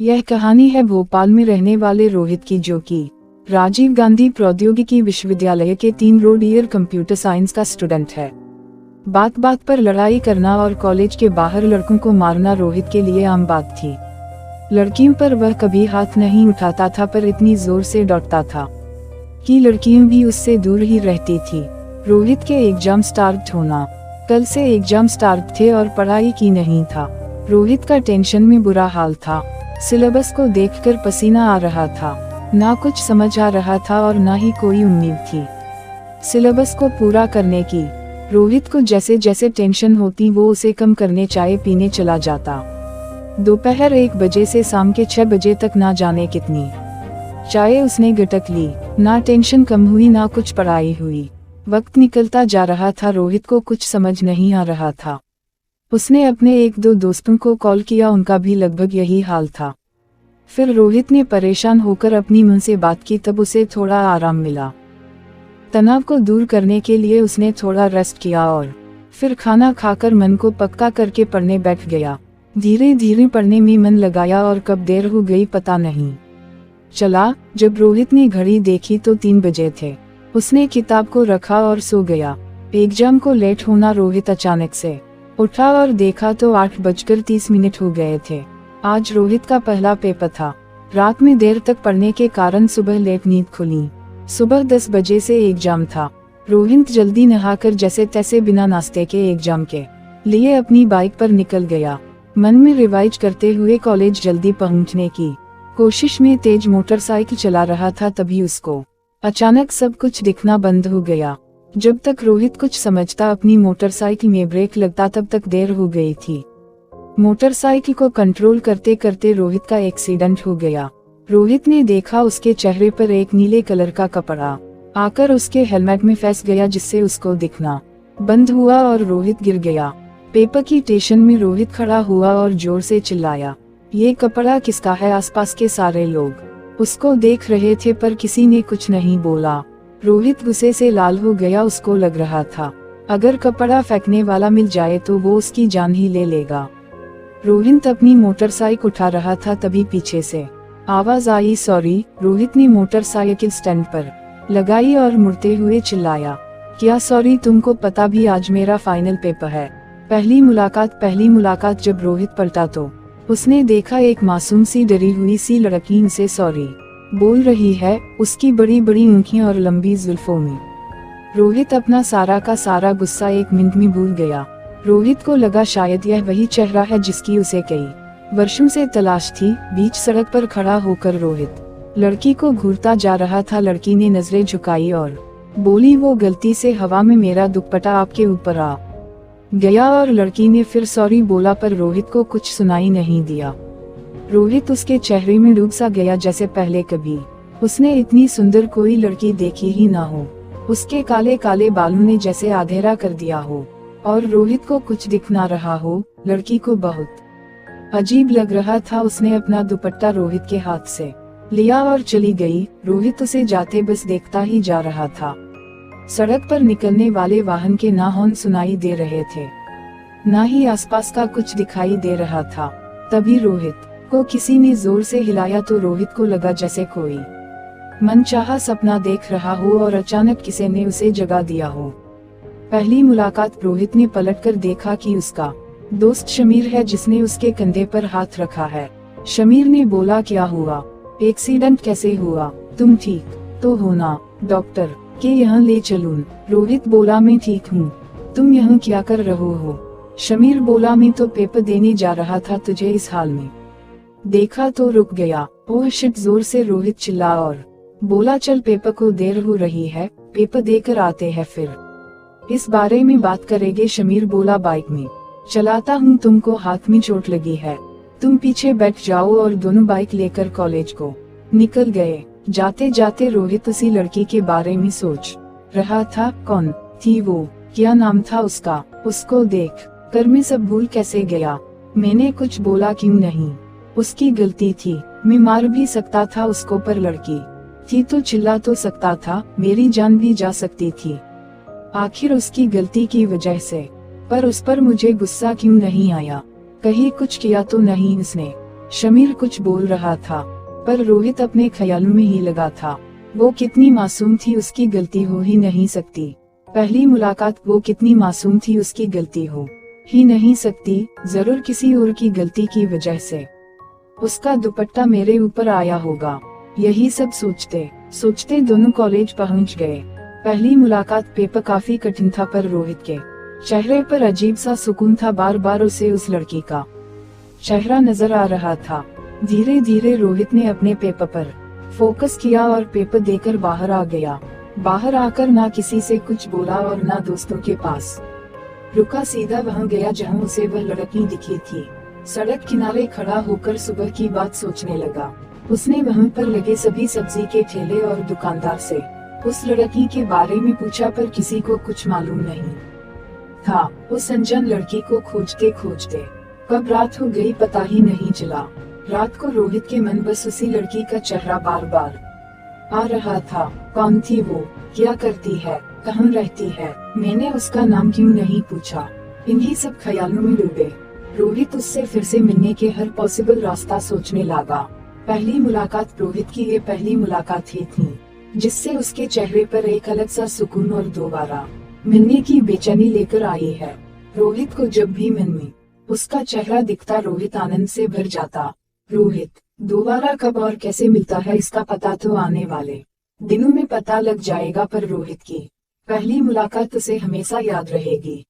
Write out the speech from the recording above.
यह कहानी है भोपाल में रहने वाले रोहित की, जो कि राजीव गांधी प्रौद्योगिकी विश्वविद्यालय के 3 रोड ईयर कंप्यूटर साइंस का स्टूडेंट है। बात बात पर लड़ाई करना और कॉलेज के बाहर लड़कों को मारना रोहित के लिए आम बात थी। लड़कियों पर वह कभी हाथ नहीं उठाता था, पर इतनी जोर से डॉटता था कि लड़कियां भी उससे दूर ही रहती थी। रोहित के एग्जाम स्टार्ट होना, कल से एग्जाम स्टार्ट थे और पढ़ाई की नहीं था। रोहित का टेंशन में बुरा हाल था। सिलेबस को देखकर पसीना आ रहा था। ना कुछ समझ आ रहा था और ना ही कोई उम्मीद थी सिलेबस को पूरा करने की। रोहित को जैसे जैसे टेंशन होती वो उसे कम करने चाय पीने चला जाता। दोपहर 1 बजे से शाम के 6 बजे तक ना जाने कितनी चाय उसने गटक ली। ना टेंशन कम हुई ना कुछ पढ़ाई हुई। वक्त निकलता जा रहा था, रोहित को कुछ समझ नहीं आ रहा था। उसने अपने 1-2 दोस्तों को कॉल किया, उनका भी लगभग यही हाल था। फिर रोहित ने परेशान होकर अपनी मन से बात की, तब उसे थोड़ा आराम मिला। तनाव को दूर करने के लिए उसने थोड़ा रेस्ट किया और फिर खाना खाकर मन को पक्का करके पढ़ने बैठ गया। धीरे धीरे पढ़ने में मन लगाया और कब देर हो गई पता नहीं चला। जब रोहित ने घड़ी देखी तो 3 बजे थे। उसने किताब को रखा और सो गया। एग्जाम को लेट होना, रोहित अचानक से उठा और देखा तो 8:30 हो गए थे। आज रोहित का पहला पेपर था। रात में देर तक पढ़ने के कारण सुबह लेट नींद खुली। सुबह 10 बजे से एग्जाम था। रोहित जल्दी नहाकर जैसे तैसे बिना नाश्ते के एग्जाम के लिए अपनी बाइक पर निकल गया। मन में रिवाइज करते हुए कॉलेज जल्दी पहुंचने की कोशिश में तेज मोटरसाइकिल चला रहा था, तभी उसको अचानक सब कुछ दिखना बंद हो गया। जब तक रोहित कुछ समझता अपनी मोटरसाइकिल में ब्रेक लगता, तब तक देर हो गई थी। मोटरसाइकिल को कंट्रोल करते करते रोहित का एक्सीडेंट हो गया। रोहित ने देखा उसके चेहरे पर एक नीले कलर का कपड़ा आकर उसके हेलमेट में फंस गया, जिससे उसको दिखना बंद हुआ और रोहित गिर गया। पेपर की स्टेशन में रोहित खड़ा हुआ और जोर से चिल्लाया, ये कपड़ा किसका है? आसपास के सारे लोग उसको देख रहे थे, पर किसी ने कुछ नहीं बोला। रोहित गुस्से से लाल हो गया। उसको लग रहा था अगर कपड़ा फेंकने वाला मिल जाए तो वो उसकी जान ही ले लेगा। रोहित अपनी मोटरसाइकिल उठा रहा था, तभी पीछे से आवाज आई, सॉरी। रोहित ने मोटरसाइकिल स्टैंड पर लगाई और मुड़ते हुए चिल्लाया, क्या सॉरी? तुमको पता भी आज मेरा फाइनल पेपर है। पहली मुलाकात। जब रोहित पलटा तो उसने देखा एक मासूम सी डरी हुई सी लड़की उसे सॉरी बोल रही है, उसकी बड़ी बड़ी आंखें और लंबी जुल्फों में। रोहित अपना सारा का सारा गुस्सा 1 मिनट में भूल गया। रोहित को लगा शायद यह वही चेहरा है जिसकी उसे कई वर्षों से तलाश थी। बीच सड़क पर खड़ा होकर रोहित लड़की को घूरता जा रहा था। लड़की ने नजरें झुकाई और बोली, वो गलती से हवा में मेरा दुपट्टा आपके ऊपर आ गया। और लड़की ने फिर सॉरी बोला, पर रोहित को कुछ सुनाई नहीं दिया। रोहित उसके चेहरे में डूब सा गया, जैसे पहले कभी उसने इतनी सुंदर कोई लड़की देखी ही ना हो। उसके काले काले बालों ने जैसे अंधेरा कर दिया हो और रोहित को कुछ दिख ना रहा हो। लड़की को बहुत अजीब लग रहा था। उसने अपना दुपट्टा रोहित के हाथ से लिया और चली गई। रोहित उसे जाते बस देखता ही जा रहा था। सड़क पर निकलने वाले वाहन के ना हॉर्न सुनाई दे रहे थे, ना ही आसपास का कुछ दिखाई दे रहा था। तभी रोहित को किसी ने जोर से हिलाया तो रोहित को लगा जैसे कोई मनचाहा सपना देख रहा हो और अचानक किसी ने उसे जगा दिया हो। पहली मुलाकात। रोहित ने पलटकर देखा कि उसका दोस्त शमीर है, जिसने उसके कंधे पर हाथ रखा है। शमीर ने बोला, क्या हुआ? एक्सीडेंट कैसे हुआ? तुम ठीक तो हो ना? डॉक्टर के यहाँ ले चलूं? रोहित बोला, मैं ठीक हूँ। तुम यहाँ क्या कर रहे हो? शमीर बोला, मैं तो पेपर देने जा रहा था, तुझे इस हाल में देखा तो रुक गया। ओह शिट, जोर से रोहित चिल्ला और बोला, चल पेपर को देर हो रही है, पेपर देकर आते हैं, फिर इस बारे में बात करेंगे। शमीर बोला, बाइक में चलाता हूँ, तुमको हाथ में चोट लगी है, तुम पीछे बैठ जाओ। और दोनों बाइक लेकर कॉलेज को निकल गए। जाते जाते रोहित उसी लड़की के बारे में सोच रहा था। कौन थी वो? क्या नाम था उसका? उसको देख कर मैं सब भूल कैसे गया? मैंने कुछ बोला क्यों नहीं? उसकी गलती थी, मैं मार भी सकता था उसको, पर लड़की थी तो चिल्ला तो सकता था, मेरी जान भी जा सकती थी। आखिर उसकी गलती की वजह से, पर उस पर मुझे गुस्सा क्यों नहीं आया? कहीं कुछ किया तो नहीं उसने? शमीर कुछ बोल रहा था, पर रोहित अपने ख्यालों में ही लगा था। वो कितनी मासूम थी, उसकी गलती हो ही नहीं सकती। पहली मुलाकात, वो कितनी मासूम थी, उसकी गलती हो ही नहीं सकती। जरूर किसी और की गलती की वजह से उसका दुपट्टा मेरे ऊपर आया होगा। यही सब सोचते सोचते दोनों कॉलेज पहुंच गए। पहली मुलाकात पेपर काफी कठिन था, पर रोहित के चेहरे पर अजीब सा सुकून था। बार बार उसे उस लड़की का चेहरा नजर आ रहा था। धीरे धीरे रोहित ने अपने पेपर पर फोकस किया और पेपर देकर बाहर आ गया। बाहर आकर ना किसी से कुछ बोला और ना दोस्तों के पास रुका, सीधा वहां गया जहां उसे वह लड़की दिखी थी। सड़क किनारे खड़ा होकर सुबह की बात सोचने लगा। उसने वहां पर लगे सभी सब्जी के ठेले और दुकानदार से उस लड़की के बारे में पूछा, पर किसी को कुछ मालूम नहीं था। उस अनजान लड़की को खोजते खोजते कब रात हो गई पता ही नहीं चला। रात को रोहित के मन बस उसी लड़की का चेहरा बार बार आ रहा था। कौन थी वो, क्या करती है, कहाँ रहती है, मैंने उसका नाम क्यों नहीं पूछा। इन्हीं सब ख्यालों में डूबे रोहित उससे फिर से मिलने के हर पॉसिबल रास्ता सोचने लगा। पहली मुलाकात रोहित की ये पहली मुलाकात ही थी, जिससे उसके चेहरे पर एक अलग सा सुकून और दोबारा मिलने की बेचैनी लेकर आई है। रोहित को जब भी मन में उसका चेहरा दिखता, रोहित आनंद से भर जाता। रोहित दोबारा कब और कैसे मिलता है, इसका पता तो आने वाले दिनों में पता लग जाएगा, पर रोहित की पहली मुलाकात उसे हमेशा याद रहेगी।